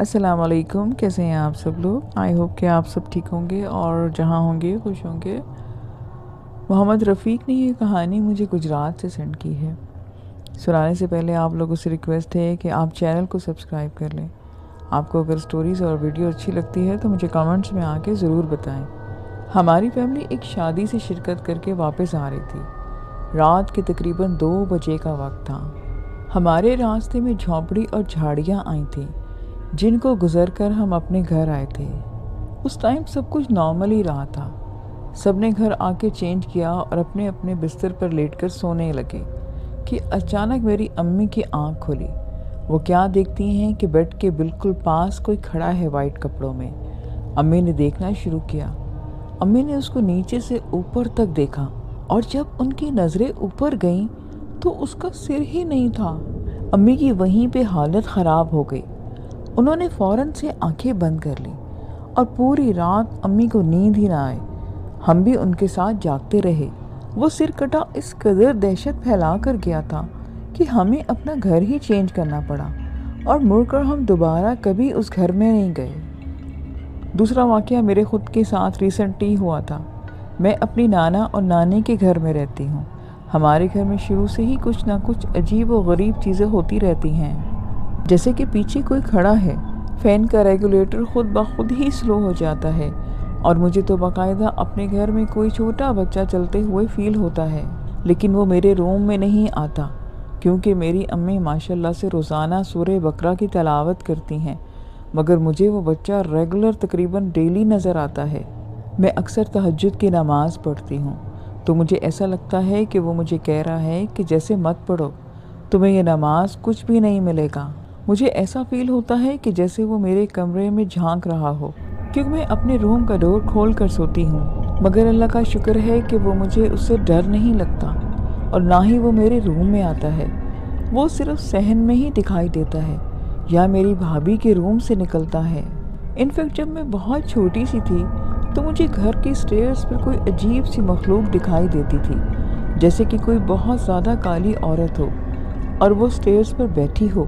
अस्सलाम वालेकुम। कैसे हैं आप सब लोग? आई होप कि आप सब ठीक होंगे और जहाँ होंगे खुश होंगे। मोहम्मद रफ़ीक ने ये कहानी मुझे गुजरात से सेंड की है। सुनाने से पहले आप लोगों से रिक्वेस्ट है कि आप चैनल को सब्सक्राइब कर लें। आपको अगर स्टोरीज़ और वीडियो अच्छी लगती है तो मुझे कमेंट्स में आके ज़रूर बताएं। हमारी फैमिली एक शादी से शिरकत करके वापस आ रही थी। रात के तकरीबन 2 बजे का वक्त था। हमारे रास्ते में झोंपड़ी और झाड़ियाँ आई थी जिनको गुजरकर हम अपने घर आए थे। उस टाइम सब कुछ नॉर्मल ही रहा था। सबने घर आके चेंज किया और अपने अपने बिस्तर पर लेटकर सोने लगे कि अचानक मेरी अम्मी की आंख खुली। वो क्या देखती हैं कि बेड के बिल्कुल पास कोई खड़ा है वाइट कपड़ों में। अम्मी ने देखना शुरू किया। अम्मी ने उसको नीचे से ऊपर तक देखा और जब उनकी नज़रें ऊपर गईं तो उसका सिर ही नहीं था। अम्मी की वहीं पे हालत ख़राब हो गई। उन्होंने फ़ौरन से आंखें बंद कर ली और पूरी रात अम्मी को नींद ही ना आए। हम भी उनके साथ जागते रहे। वो सिर कटा इस कदर दहशत फैला कर गया था कि हमें अपना घर ही चेंज करना पड़ा और मुड़कर हम दोबारा कभी उस घर में नहीं गए। दूसरा वाक़या मेरे खुद के साथ रिसेंटली हुआ था। मैं अपनी नाना और नानी के घर में रहती हूँ। हमारे घर में शुरू से ही कुछ ना कुछ अजीब व गरीब चीज़ें होती रहती हैं। जैसे कि पीछे कोई खड़ा है, फ़ैन का रेगुलेटर खुद ब खुद ही स्लो हो जाता है और मुझे तो बाकायदा अपने घर में कोई छोटा बच्चा चलते हुए फ़ील होता है। लेकिन वो मेरे रूम में नहीं आता क्योंकि मेरी अम्मी माशाल्लाह से रोज़ाना सूरह बकरा की तिलावत करती हैं, मगर मुझे वो बच्चा रेगुलर तकरीबन डेली नज़र आता है। मैं अक्सर तहज्जुद की नमाज़ पढ़ती हूँ तो मुझे ऐसा लगता है कि वो मुझे कह रहा है कि जैसे मत पढ़ो, तुम्हें ये नमाज कुछ भी नहीं मिलेगा। मुझे ऐसा फ़ील होता है कि जैसे वो मेरे कमरे में झांक रहा हो, क्योंकि मैं अपने रूम का डोर खोल कर सोती हूँ। मगर अल्लाह का शुक्र है कि वो मुझे उससे डर नहीं लगता और ना ही वो मेरे रूम में आता है। वो सिर्फ सहन में ही दिखाई देता है या मेरी भाभी के रूम से निकलता है। इनफैक्ट जब मैं बहुत छोटी सी थी तो मुझे घर के स्टेयर्स पर कोई अजीब सी मखलूक दिखाई देती थी, जैसे कि कोई बहुत ज़्यादा काली औरत हो और वो स्टेयर्स पर बैठी हो।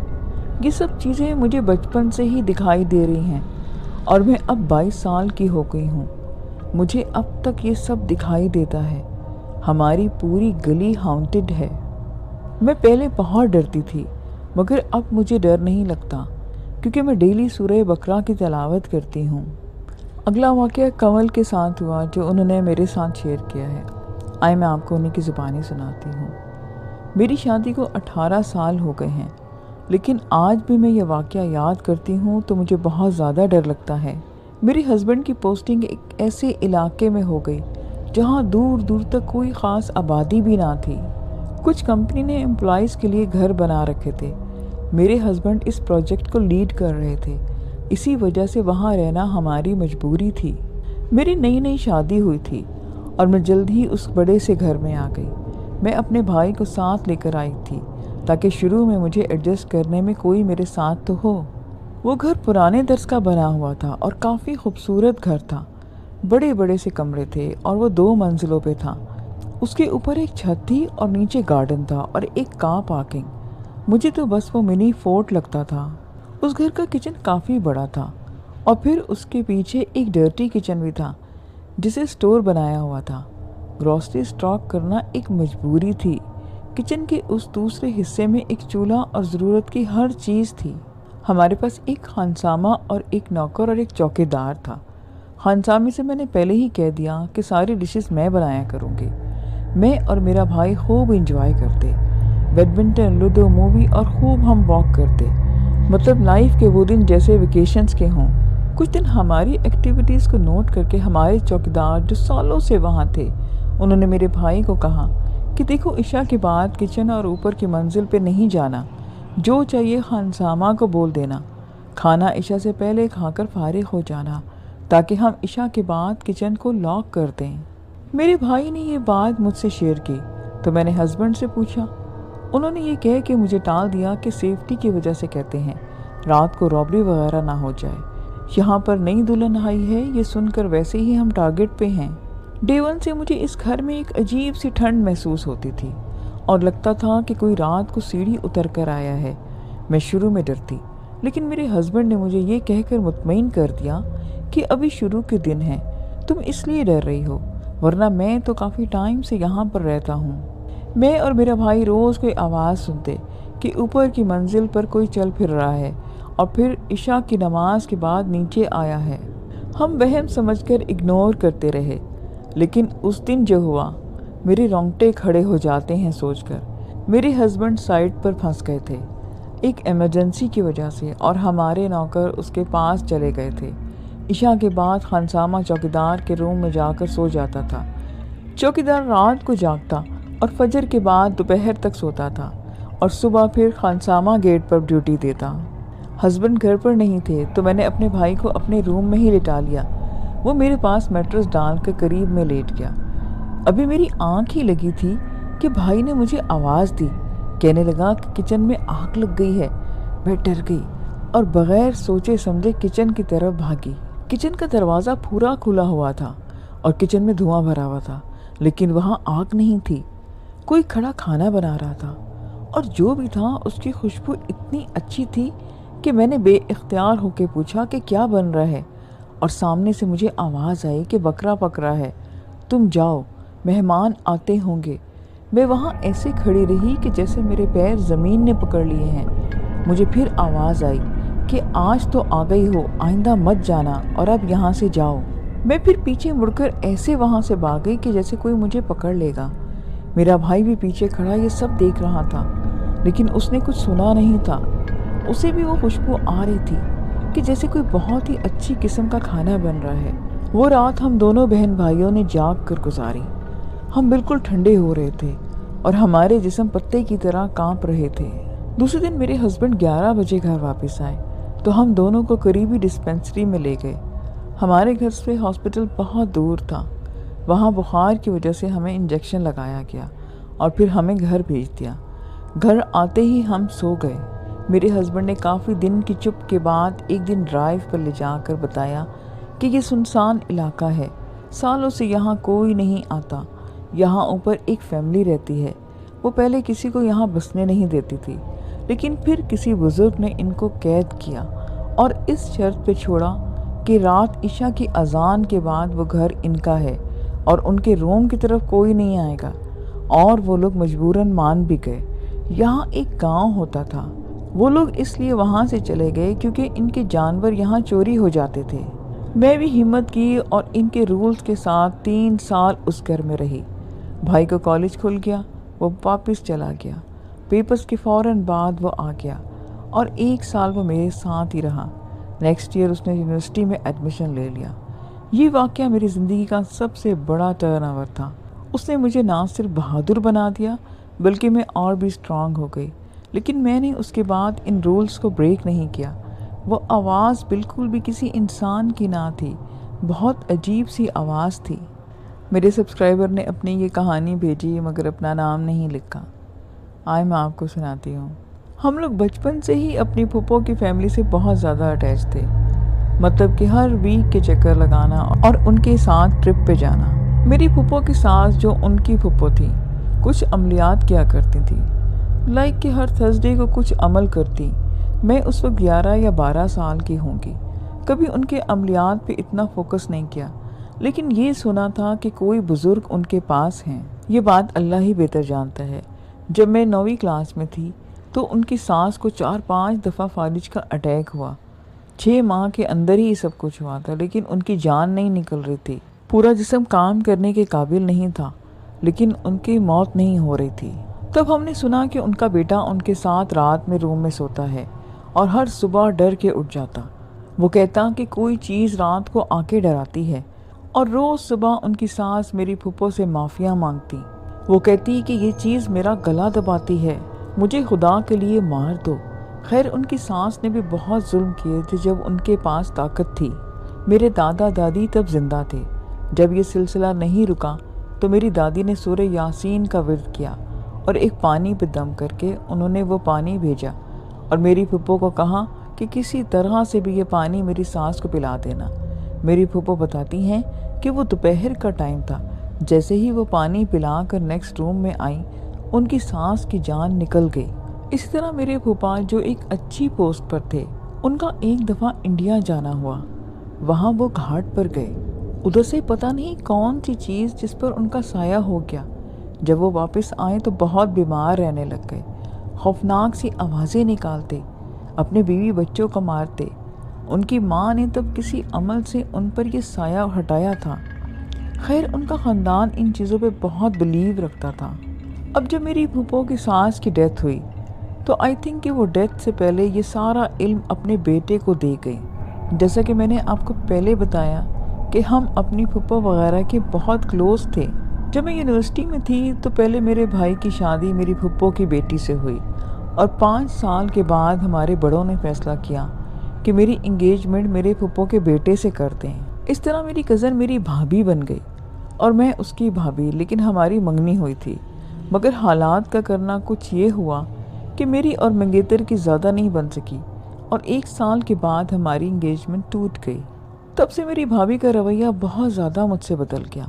ये सब चीज़ें मुझे बचपन से ही दिखाई दे रही हैं और मैं अब 22 साल की हो गई हूँ। मुझे अब तक ये सब दिखाई देता है। हमारी पूरी गली हॉन्टेड है। मैं पहले बहुत डरती थी मगर अब मुझे डर नहीं लगता क्योंकि मैं डेली सूरह बकरा की तिलावत करती हूँ। अगला वाक़या कमल के साथ हुआ जो उन्होंने मेरे साथ शेयर किया है। आइए मैं आपको उन्हीं की ज़ुबानी सुनाती हूँ। मेरी शादी को 18 साल हो गए हैं, लेकिन आज भी मैं ये वाक़या याद करती हूँ तो मुझे बहुत ज़्यादा डर लगता है। मेरे हस्बैंड की पोस्टिंग एक ऐसे इलाके में हो गई जहाँ दूर दूर तक कोई ख़ास आबादी भी ना थी। कुछ कंपनी ने एम्प्लॉइज़ के लिए घर बना रखे थे। मेरे हस्बैंड इस प्रोजेक्ट को लीड कर रहे थे, इसी वजह से वहाँ रहना हमारी मजबूरी थी। मेरी नई नई शादी हुई थी और मैं जल्द ही उस बड़े से घर में आ गई। मैं अपने भाई को साथ लेकर आई थी ताकि शुरू में मुझे एडजस्ट करने में कोई मेरे साथ तो हो। वो घर पुराने तर्ज का बना हुआ था और काफ़ी खूबसूरत घर था। बड़े बड़े से कमरे थे और वो 2 मंजिलों पे था। उसके ऊपर एक छत थी और नीचे गार्डन था और एक कार पार्किंग। मुझे तो बस वो मिनी फोर्ट लगता था। उस घर का किचन काफ़ी बड़ा था और फिर उसके पीछे एक डर्टी किचन भी था जिसे स्टोर बनाया हुआ था। ग्रॉसरी स्टॉक करना एक मजबूरी थी। किचन के उस दूसरे हिस्से में एक चूल्हा और ज़रूरत की हर चीज़ थी। हमारे पास एक खानसामा और एक नौकर और एक चौकीदार था। खानसामे से मैंने पहले ही कह दिया कि सारी डिशेस मैं बनाया करूँगी। मैं और मेरा भाई खूब इंजॉय करते, बैडमिंटन, लूडो, मूवी और खूब हम वॉक करते। मतलब लाइफ के वो दिन जैसे वेकेशंस के हों। कुछ दिन हमारी एक्टिविटीज़ को नोट करके हमारे चौकीदार जो सालों से वहाँ थे, उन्होंने मेरे भाई को कहा कि देखो, इशा के बाद किचन और ऊपर की मंजिल पे नहीं जाना। जो चाहिए खानसामा को बोल देना। खाना इशा से पहले खाकर फारिग हो जाना ताकि हम इशा के बाद किचन को लॉक कर दें। मेरे भाई ने ये बात मुझसे शेयर की तो मैंने हस्बैंड से पूछा। उन्होंने ये कह के मुझे टाल दिया कि सेफ्टी की वजह से कहते हैं, रात को रॉबरी वगैरह ना हो जाए। यहाँ पर नई दुल्हन आई है, ये सुनकर वैसे ही हम टारगेट पे हैं। डे 1 से मुझे इस घर में एक अजीब सी ठंड महसूस होती थी और लगता था कि कोई रात को सीढ़ी उतर कर आया है। मैं शुरू में डरती, लेकिन मेरे हस्बैंड ने मुझे ये कहकर मुतमईन कर दिया कि अभी शुरू के दिन हैं, तुम इसलिए डर रही हो, वरना मैं तो काफ़ी टाइम से यहाँ पर रहता हूँ। मैं और मेरा भाई रोज़ कोई आवाज़ सुनते कि ऊपर की मंजिल पर कोई चल फिर रहा है और फिर इशा की नमाज के बाद नीचे आया है। हम वहम समझकर इग्नोर करते रहे, लेकिन उस दिन जो हुआ मेरे रोंगटे खड़े हो जाते हैं सोचकर। मेरे हस्बैंड साइट पर फंस गए थे एक इमरजेंसी की वजह से, और हमारे नौकर उसके पास चले गए थे। इशा के बाद खानसामा चौकीदार के रूम में जाकर सो जाता था। चौकीदार रात को जागता और फजर के बाद दोपहर तक सोता था और सुबह फिर खानसामा गेट पर ड्यूटी देता। हस्बैंड घर पर नहीं थे तो मैंने अपने भाई को अपने रूम में ही लिटा लिया। वो मेरे पास मैट्रेस डालकर करीब में लेट गया। अभी मेरी आंख ही लगी थी कि भाई ने मुझे आवाज़ दी। कहने लगा कि किचन में आग लग गई है। मैं डर गई और बगैर सोचे समझे किचन की तरफ भागी। किचन का दरवाज़ा पूरा खुला हुआ था और किचन में धुआं भरा हुआ था, लेकिन वहाँ आग नहीं थी। कोई खड़ा खाना बना रहा था और जो भी था उसकी खुशबू इतनी अच्छी थी कि मैंने बेइख्तियार होकर पूछा कि क्या बन रहा है, और सामने से मुझे आवाज़ आई कि बकरा पक रहा है, तुम जाओ, मेहमान आते होंगे। मैं वहाँ ऐसे खड़ी रही कि जैसे मेरे पैर ज़मीन ने पकड़ लिए हैं। मुझे फिर आवाज़ आई कि आज तो आ गई हो, आइंदा मत जाना और अब यहाँ से जाओ। मैं फिर पीछे मुड़कर ऐसे वहाँ से भाग गई कि जैसे कोई मुझे पकड़ लेगा। मेरा भाई भी पीछे खड़ा ये सब देख रहा था, लेकिन उसने कुछ सुना नहीं था। उसे भी वो खुशबू आ रही थी कि जैसे कोई बहुत ही अच्छी किस्म का खाना बन रहा है। वो रात हम दोनों बहन भाइयों ने जाग कर गुजारी। हम बिल्कुल ठंडे हो रहे थे और हमारे जिस्म पत्ते की तरह कांप रहे थे। दूसरे दिन मेरे हस्बैंड 11 बजे घर वापस आए तो हम दोनों को करीबी डिस्पेंसरी में ले गए। हमारे घर से हॉस्पिटल बहुत दूर था। वहाँ बुखार की वजह से हमें इंजेक्शन लगाया गया और फिर हमें घर भेज दिया। घर आते ही हम सो गए। मेरे हस्बैंड ने काफ़ी दिन की चुप के बाद एक दिन ड्राइव पर ले जाकर बताया कि ये सुनसान इलाका है, सालों से यहाँ कोई नहीं आता। यहाँ ऊपर एक फैमिली रहती है, वो पहले किसी को यहाँ बसने नहीं देती थी, लेकिन फिर किसी बुज़ुर्ग ने इनको कैद किया और इस शर्त पे छोड़ा कि रात इशा की अजान के बाद वो घर इनका है और उनके रूम की तरफ कोई नहीं आएगा। और वो लोग मजबूरन मान भी गए। यहाँ एक गांव होता था। वो लोग इसलिए वहाँ से चले गए क्योंकि इनके जानवर यहाँ चोरी हो जाते थे। मैं भी हिम्मत की और इनके रूल्स के साथ 3 साल उस घर में रही। भाई को कॉलेज खुल गया, वो वापस चला गया। पेपर्स के फ़ौरन बाद वो आ गया और 1 साल वो मेरे साथ ही रहा। नेक्स्ट ईयर उसने यूनिवर्सिटी में एडमिशन ले लिया। ये वाक़या मेरी ज़िंदगी का सबसे बड़ा टर्नओवर था। उसने मुझे ना सिर्फ बहादुर बना दिया बल्कि मैं और भी स्ट्रांग हो गई। लेकिन मैंने उसके बाद इन रूल्स को ब्रेक नहीं किया। वो आवाज़ बिल्कुल भी किसी इंसान की ना थी, बहुत अजीब सी आवाज़ थी। मेरे सब्सक्राइबर ने अपनी ये कहानी भेजी मगर अपना नाम नहीं लिखा। आए मैं आपको सुनाती हूँ। हम लोग बचपन से ही अपनी फूफो की फैमिली से बहुत ज़्यादा अटैच थे। मतलब कि हर वीक के चक्कर लगाना और उनके साथ ट्रिप पे जाना। मेरी फूफो की सास जो उनकी फूफो थी कुछ अमलियात किया करती थी। लाइक कि हर थर्सडे को कुछ अमल करती। मैं उस वक्त 11 या 12 साल की होंगी। कभी उनके अमलियात पे इतना फोकस नहीं किया, लेकिन ये सुना था कि कोई बुज़ुर्ग उनके पास हैं। ये बात अल्लाह ही बेहतर जानता है। जब मैं 9वीं क्लास में थी तो उनकी सास को 4-5 दफ़ा फालिज का अटैक हुआ। 6 माह के अंदर ही सब कुछ हुआ था, लेकिन उनकी जान नहीं निकल रही थी। पूरा जिस्म काम करने के काबिल नहीं था, लेकिन उनकी मौत नहीं हो रही थी। तब हमने सुना कि उनका बेटा उनके साथ रात में रूम में सोता है और हर सुबह डर के उठ जाता। वो कहता कि कोई चीज़ रात को आके डराती है और रोज़ सुबह उनकी सास मेरी फूफो से माफ़िया मांगती। वो कहती कि ये चीज़ मेरा गला दबाती है, मुझे खुदा के लिए मार दो। खैर उनकी सास ने भी बहुत जुल्म किए थे जब उनके पास ताकत थी। मेरे दादा दादी तब जिंदा थे। जब ये सिलसिला नहीं रुका तो मेरी दादी ने सूरह यासीन का विर्द किया और एक पानी पे दम करके उन्होंने वो पानी भेजा और मेरी फूफो को कहा कि किसी तरह से भी ये पानी मेरी सास को पिला देना। मेरी फूफो बताती हैं कि वो दोपहर का टाइम था। जैसे ही वो पानी पिलाकर नेक्स्ट रूम में आई, उनकी सांस की जान निकल गई। इसी तरह मेरे फूफा जो एक अच्छी पोस्ट पर थे, ان کا ایک دفعہ انڈیا جانا ہوا، وہاں وہ گھاٹ پر گئے، ادھر سے پتہ نہیں کون سی چیز جس پر ان کا سایہ ہو گیا۔ جب وہ واپس آئے تو بہت بیمار رہنے لگ گئے، خوفناک سی آوازیں نکالتے، اپنے بیوی بچوں کو مارتے۔ ان کی ماں نے تب کسی عمل سے ان پر یہ سایہ ہٹایا تھا۔ خیر، ان کا خاندان ان چیزوں پہ بہت بلیو رکھتا تھا۔ اب جب میری پھوپھو کی ساس کی ڈیتھ ہوئی تو آئی تھنک کہ وہ ڈیتھ سے پہلے یہ سارا علم اپنے بیٹے کو دے گئی۔ جیسا کہ میں نے آپ کو پہلے بتایا کہ ہم اپنی پھوپھو وغیرہ کے بہت کلوز تھے۔ جب میں یونیورسٹی میں تھی تو پہلے میرے بھائی کی شادی میری پھوپھو کی بیٹی سے ہوئی، اور 5 سال کے بعد ہمارے بڑوں نے فیصلہ کیا کہ میری انگیجمنٹ میرے پھوپھو کے بیٹے سے کرتے ہیں۔ اس طرح میری کزن میری بھابھی بن گئی اور میں اس کی بھابھی، لیکن ہماری منگنی ہوئی تھی۔ مگر حالات کا کرنا کچھ یہ ہوا کہ میری اور منگیتر کی زیادہ نہیں بن سکی، اور 1 سال کے بعد ہماری انگیجمنٹ ٹوٹ گئی۔ تب سے میری بھابھی کا رویہ بہت زیادہ مجھ سے بدل گیا،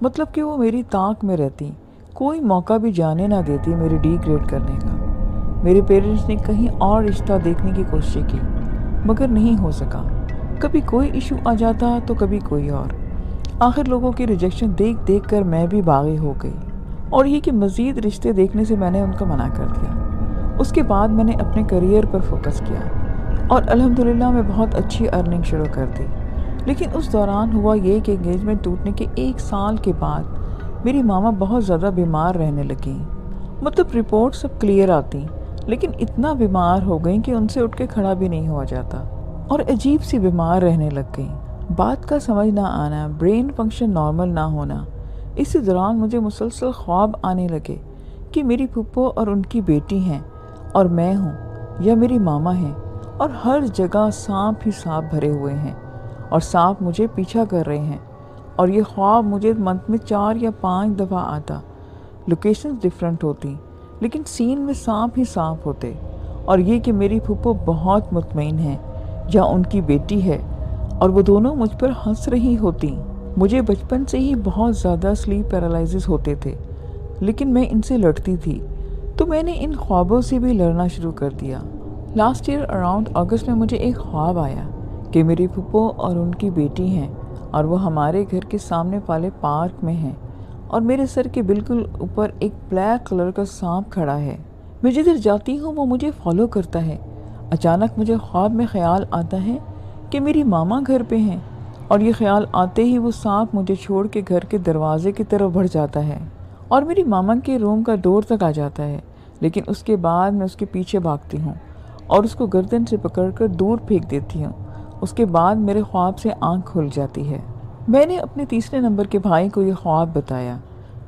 مطلب کہ وہ میری طاق میں رہتی، کوئی موقع بھی جانے نہ دیتی میری ڈی گریڈ کرنے کا۔ میرے پیرنٹس نے کہیں اور رشتہ دیکھنے کی کوشش کی، مگر نہیں ہو سکا۔ کبھی کوئی ایشو آ جاتا تو کبھی کوئی اور۔ آخر لوگوں کی ریجیکشن دیکھ دیکھ کر میں بھی باغی ہو گئی، اور یہ کہ مزید رشتے دیکھنے سے میں نے ان کو منع کر دیا۔ اس کے بعد میں نے اپنے کریئر پر فوکس کیا، اور الحمدللہ میں بہت اچھی ارننگ شروع کر دی۔ لیکن اس دوران ہوا یہ کہ انگیجمنٹ ٹوٹنے کے 1 سال کے بعد میری ماما بہت زیادہ بیمار رہنے لگیں، مطلب رپورٹ سب کلیئر آتی، لیکن اتنا بیمار ہو گئیں کہ ان سے اٹھ کے کھڑا بھی نہیں ہوا جاتا، اور عجیب سی بیمار رہنے لگ گئیں۔ بات کا سمجھ نہ آنا، برین فنکشن نارمل نہ ہونا۔ اسی دوران مجھے مسلسل خواب آنے لگے کہ میری پھوپھو اور ان کی بیٹی ہیں، اور میں ہوں، یا میری ماما ہیں، اور ہر جگہ سانپ ہی سانپ بھرے ہوئے ہیں، اور سانپ مجھے پیچھا کر رہے ہیں۔ اور یہ خواب مجھے منتھ میں 4 یا 5 دفعہ آتا، لوکیشنز ڈیفرنٹ ہوتی، لیکن سین میں سانپ ہی سانپ ہوتے۔ اور یہ کہ میری پھوپھو بہت مطمئن ہیں، یا ان کی بیٹی ہے، اور وہ دونوں مجھ پر ہنس رہی ہوتی۔ مجھے بچپن سے ہی بہت زیادہ سلیپ پیرالائزز ہوتے تھے، لیکن میں ان سے لڑتی تھی، تو میں نے ان خوابوں سے بھی لڑنا شروع کر دیا۔ لاسٹ ایئر اراؤنڈ اگست میں مجھے ایک خواب آیا کہ میری پھوپھو اور ان کی بیٹی ہیں، اور وہ ہمارے گھر کے سامنے والے پارک میں ہیں، اور میرے سر کے بالکل اوپر ایک بلیک کلر کا سانپ کھڑا ہے۔ میں جدھر جاتی ہوں وہ مجھے فالو کرتا ہے۔ اچانک مجھے خواب میں خیال آتا ہے کہ میری ماما گھر پہ ہیں، اور یہ خیال آتے ہی وہ سانپ مجھے چھوڑ کے گھر کے دروازے کی طرف بڑھ جاتا ہے، اور میری ماما کے روم کا ڈور تک آ جاتا ہے۔ لیکن اس کے بعد میں اس کے پیچھے بھاگتی ہوں، اور اس کو گردن سے پکڑ کر دور پھینک دیتی ہوں۔ اس کے بعد میرے خواب سے آنکھ کھل جاتی ہے۔ میں نے اپنے 3 نمبر کے بھائی کو یہ خواب بتایا۔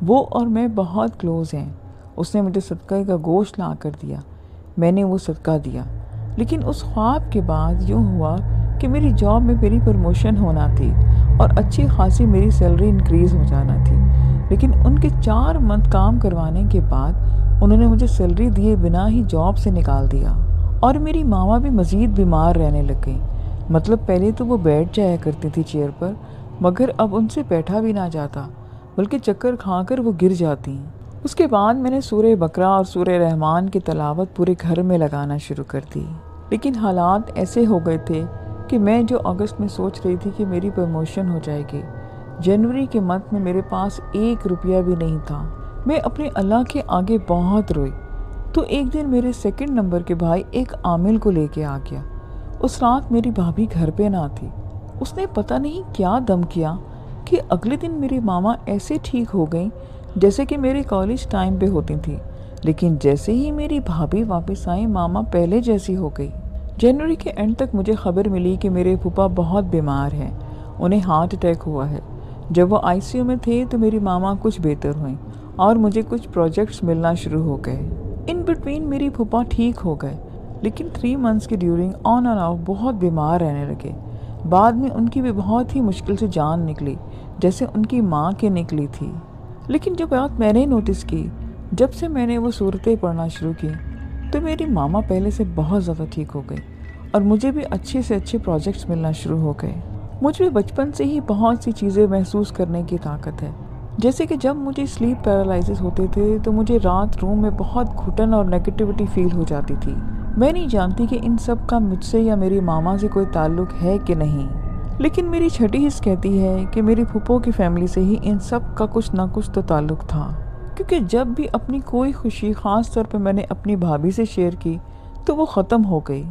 وہ اور میں بہت کلوز ہیں۔ اس نے مجھے صدقہ کا گوشت لا کر دیا، میں نے وہ صدقہ دیا۔ لیکن اس خواب کے بعد یوں ہوا کہ میری جاب میں میری پروموشن ہونا تھی، اور اچھی خاصی میری سیلری انکریز ہو جانا تھی۔ لیکن ان کے 4 منتھ کام کروانے کے بعد انہوں نے مجھے سیلری دیے بنا ہی جاب سے نکال دیا، اور میری ماما بھی مزید بیمار رہنے لگ گئی۔ مطلب پہلے تو وہ بیٹھ جایا کرتی تھی چیئر پر، مگر اب ان سے بیٹھا بھی نہ جاتا، بلکہ چکر کھا کر وہ گر جاتی۔ اس کے بعد میں نے سورہ بقرہ اور سورہ رحمان کی تلاوت پورے گھر میں لگانا شروع کر دی۔ لیکن حالات ایسے ہو گئے تھے کہ میں جو اگست میں سوچ رہی تھی کہ میری پروموشن ہو جائے گی، جنوری کے منتھ میں میرے پاس 1 روپیہ بھی نہیں تھا۔ میں اپنے اللہ کے آگے بہت روئی۔ تو ایک دن میرے 2 نمبر کے بھائی ایک عامل کو لے کے آ گیا۔ اس رات میری بھابھی گھر پہ نہ تھی۔ اس نے پتہ نہیں کیا دم کیا کہ اگلے دن میری ماما ایسے ٹھیک ہو گئیں جیسے کہ میرے کالج ٹائم پہ ہوتی تھی، لیکن جیسے ہی میری بھابھی واپس آئی ماما پہلے جیسی ہو گئی۔ جنوری کے اینڈ تک مجھے خبر ملی کہ میرے پھوپھا بہت بیمار ہیں، انہیں ہارٹ اٹیک ہوا ہے۔ جب وہ ICU میں تھے تو میری ماما کچھ بہتر ہوئیں، اور مجھے کچھ پروجیکٹس ملنا شروع ہو گئے۔ ان بٹوین میری پھوپھا ٹھیک ہو گئے، لیکن 3 منتھس کے ڈیورنگ آن اینڈ آف بہت بیمار رہنے لگے۔ بعد میں ان کی بھی بہت ہی مشکل سے جان نکلی، جیسے ان کی ماں کے نکلی تھی۔ لیکن جو بات میں نے نوٹس کی، جب سے میں نے وہ صورتیں پڑھنا شروع کی تو میری ماما پہلے سے بہت زیادہ ٹھیک ہو گئی، اور مجھے بھی اچھے سے اچھے پروجیکٹس ملنا شروع ہو گئے۔ مجھ میں بچپن سے ہی بہت سی چیزیں محسوس کرنے کی طاقت ہے، جیسے کہ جب مجھے سلیپ پیرالائزز ہوتے تھے تو مجھے رات روم میں بہت گھٹن اور نیگیٹیوٹی فیل ہو جاتی تھی۔ میں نہیں جانتی کہ ان سب کا مجھ سے یا میری ماما سے کوئی تعلق ہے کہ نہیں، لیکن میری چھٹی حص کہتی ہے کہ میری پھپھو کی فیملی سے ہی ان سب کا کچھ نہ کچھ تو تعلق تھا، کیونکہ جب بھی اپنی کوئی خوشی خاص طور پہ میں نے اپنی بھابھی سے شیئر کی تو وہ ختم ہو گئی۔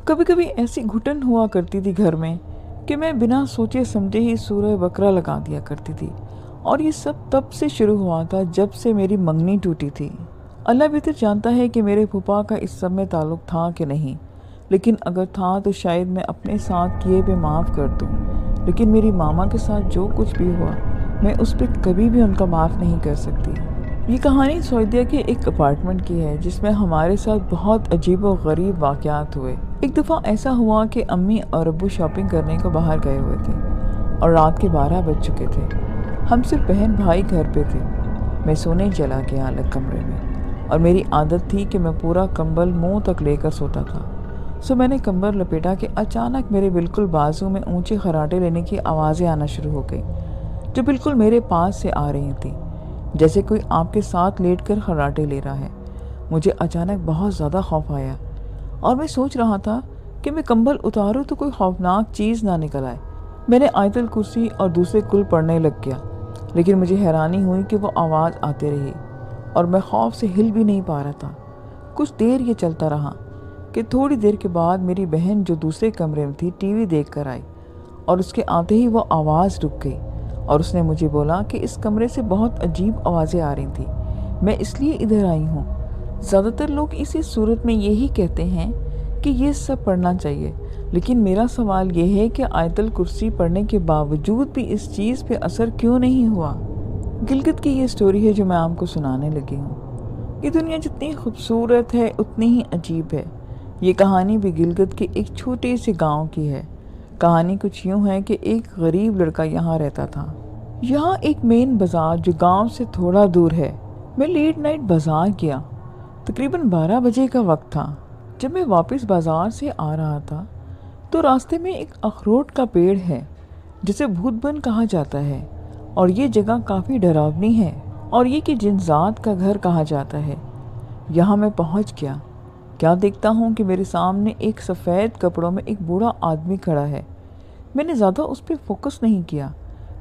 کبھی کبھی ایسی گھٹن ہوا کرتی تھی گھر میں کہ میں بنا سوچے سمجھے ہی سورہ بقرہ لگا دیا کرتی تھی، اور یہ سب تب سے شروع ہوا تھا جب سے میری منگنی ٹوٹی تھی۔ اللہ بہتر جانتا ہے کہ میرے پھپھا کا اس سب میں تعلق تھا کہ نہیں، لیکن اگر تھا تو شاید میں اپنے ساتھ کیے پہ معاف کر دوں، لیکن میری ماما کے ساتھ جو کچھ بھی ہوا میں اس پہ کبھی بھی ان کا معاف نہیں کر سکتی۔ یہ کہانی سعودیہ کے ایک اپارٹمنٹ کی ہے جس میں ہمارے ساتھ بہت عجیب و غریب واقعات ہوئے۔ ایک دفعہ ایسا ہوا کہ امی اور ابو شاپنگ کرنے کو باہر گئے ہوئے تھے اور رات کے 12 بج چکے تھے۔ ہم صرف بہن بھائی گھر پہ تھے۔ میں سونے چلا گیا الگ کمرے میں، اور میری عادت تھی کہ میں پورا کمبل منہ تک لے کر سوتا تھا۔ سو میں نے کمبل لپیٹا کہ اچانک میرے بالکل بازو میں اونچے خراٹے لینے کی آوازیں آنا شروع ہو گئی، جو بالکل میرے پاس سے آ رہی تھیں، جیسے کوئی آپ کے ساتھ لیٹ کر خراٹے لے رہا ہے۔ مجھے اچانک بہت زیادہ خوف آیا، اور میں سوچ رہا تھا کہ میں کمبل اتاروں تو کوئی خوفناک چیز نہ نکل آئے۔ میں نے آیت الکرسی اور دوسرے کل پڑھنے لگ گیا، لیکن مجھے حیرانی ہوئی کہ وہ آواز آتے رہی اور میں خوف سے ہل بھی نہیں پا رہا تھا۔ کچھ دیر یہ چلتا رہا کہ تھوڑی دیر کے بعد میری بہن جو دوسرے کمرے میں تھی ٹی وی دیکھ کر آئی، اور اس کے آتے ہی وہ آواز رک گئی، اور اس نے مجھے بولا کہ اس کمرے سے بہت عجیب آوازیں آ رہی تھیں، میں اس لیے ادھر آئی ہوں۔ زیادہ تر لوگ اسی صورت میں یہی کہتے ہیں کہ یہ سب پڑھنا چاہیے، لیکن میرا سوال یہ ہے کہ آیت الکرسی پڑھنے کے باوجود بھی اس چیز پہ اثر کیوں نہیں ہوا؟ گلگت کی یہ سٹوری ہے جو میں آپ کو سنانے لگی ہوں۔ یہ دنیا جتنی خوبصورت ہے اتنی ہی عجیب ہے۔ یہ کہانی بھی گلگت کے ایک چھوٹے سے گاؤں کی ہے۔ کہانی کچھ یوں ہے کہ ایک غریب لڑکا یہاں رہتا تھا۔ یہاں ایک مین بازار جو گاؤں سے تھوڑا دور ہے۔ میں لیٹ نائٹ بازار گیا، تقریباً 12 بجے کا وقت تھا۔ جب میں واپس بازار سے آ رہا تھا تو راستے میں ایک اخروٹ کا پیڑ ہے جسے بھوت بن کہا جاتا ہے، اور یہ جگہ کافی ڈراؤنی ہے، اور یہ کہ جن ذات کا گھر کہا جاتا ہے۔ یہاں میں پہنچ گیا، کیا دیکھتا ہوں کہ میرے سامنے ایک سفید کپڑوں میں ایک بوڑھا آدمی کھڑا ہے۔ میں نے زیادہ اس پہ فوکس نہیں کیا،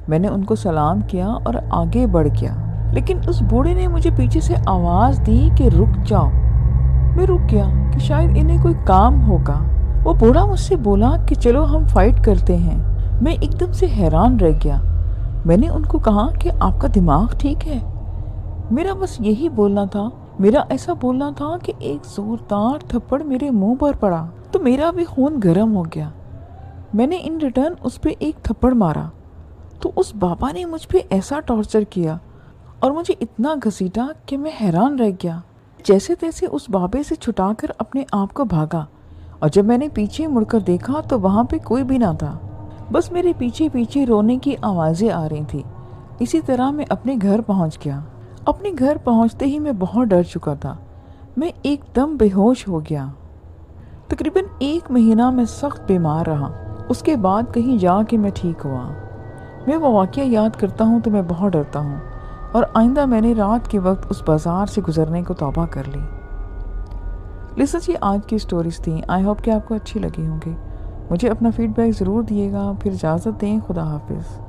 میں نے ان کو سلام کیا اور آگے بڑھ گیا، لیکن اس بوڑھے نے مجھے پیچھے سے آواز دی کہ رک جاؤ۔ میں رک گیا کہ شاید انہیں کوئی کام ہوگا۔ وہ بوڑھا مجھ سے بولا کہ چلو ہم فائٹ کرتے ہیں۔ میں ایک دم سے حیران رہ گیا۔ میں نے ان کو کہا کہ آپ کا دماغ ٹھیک ہے؟ میرا بس یہی بولنا تھا، میرا ایسا بولنا تھا کہ ایک زوردار تھپڑ میرے منہ پر پڑا تو میرا بھی خون گرم ہو گیا۔ میں نے ان ریٹرن اس پہ ایک تھپڑ مارا تو اس بابا نے مجھ پہ ایسا ٹارچر کیا اور مجھے اتنا گھسیٹا کہ میں حیران رہ گیا۔ جیسے تیسے اس بابے سے چھٹا کر اپنے آپ کو بھاگا، اور جب میں نے پیچھے مڑ کر دیکھا تو وہاں پہ کوئی بھی نہ تھا، بس میرے پیچھے پیچھے رونے کی آوازیں آ رہی تھی۔ اسی طرح میں اپنے گھر پہنچ گیا۔ اپنے گھر پہنچتے ہی میں بہت ڈر چکا تھا، میں ایک دم بے ہوش ہو گیا۔ تقریباً 1 مہینہ میں سخت بیمار رہا، اس کے بعد کہیں جا کے میں ٹھیک ہوا۔ میں وہ واقعہ یاد کرتا ہوں تو میں بہت ڈرتا ہوں، اور آئندہ میں نے رات کے وقت اس بازار سے گزرنے کو توبہ کر لی۔ لسنس، یہ آج کی سٹوریز تھیں۔ آئی ہوپ کہ آپ کو اچھی لگی ہوں گی۔ مجھے اپنا فیڈ بیک ضرور دیے گا۔ پھر اجازت دیں، خدا حافظ۔